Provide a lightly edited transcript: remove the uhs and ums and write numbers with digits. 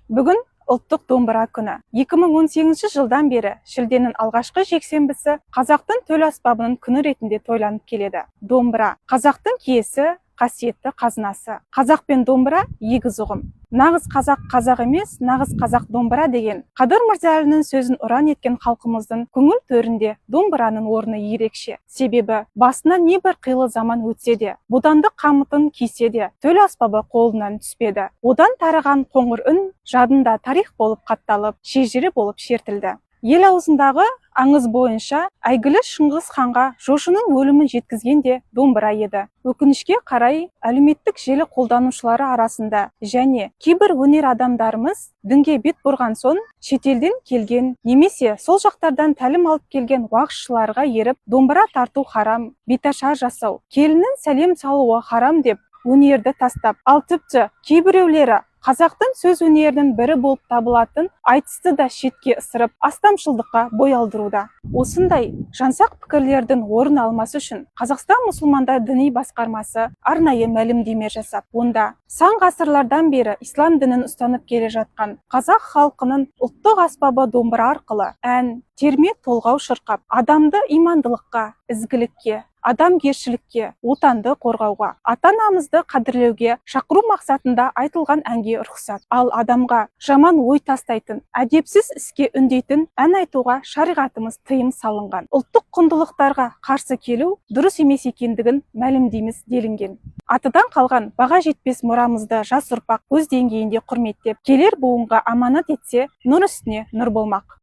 Бүгін ұлттық домбыра күні. 2018 жылдан бері шілденің алғашқы жексенбісі қазақтың төл аспабының күні ретінде тойланып келеді. Домбыра – қазақтың киесі, қасиетті қазынасы. Қазақ пен домбыра егіз ұғым. Нағыз қазақ қазақ емес, нағыз қазақ домбыра деген Қадыр Мырза Әлінің сөзін ұран еткен халқымыздың көңіл төрінде домбыраның орны ерекше. Себебі басынан небір қилы заман өтсе де, бодандық қамытын кисе де, төл аспабы қолынан түспеді. Одан тараған қоңыр үн жадында тарих болып қатталып, шежіре болып шертілді. Ел аузындағы аңыз бойынша әйгілі Шыңғыс ханға жошының өлімін жеткізген де домбыра еді. Өкінішке қарай, әлеуметтік желі қолданушылары арасында және кейбір өнер адамдарымыз дінге бет бұрған соң, шетелден келген немесе сол жақтардан тәлім алып келген уағызшыларға еріп, домбыра тарту харам, беташар жасау, келіннің сәлем салуы харам деп өнерді тастап, ал тіпті кейбіреулері қазақтың сөз өнерінің бірі болып табылатын айтысты да шетке ысырып, астамшылдыққа бой алдыруда. Осындай жансақ пікірлердің орын алмасы үшін Қазақстан мұсылмандар діни басқармасы арнайы мәлімдеме жасап, онда сан ғасырлардан бері ислам дінін ұстанып келе жатқан қазақ халқының ұлттық аспабы домбыра арқылы ән, терме толғау шырқап, адамды имандылыққа, ізгілікке, адамгершілікке, отанды қорғауға, ата-анамызды қадірлеуге шақыру мақсатында айтылған әнге рұқсат. Ал адамға жаман ой тастайтын, әдепсіз іске үндейтін ән айтуға шариғатымыз тыйым салынған. Ұлттық құндылықтарға қарсы келу дұрыс емес екендігін мәлімдейміз делінген. Атадан қалған баға жетпес мұрамызды жас ұрпақ өз деңгейінде құрметтеп, келер буынға аманат етсе, нұр үстіне нұр болмақ.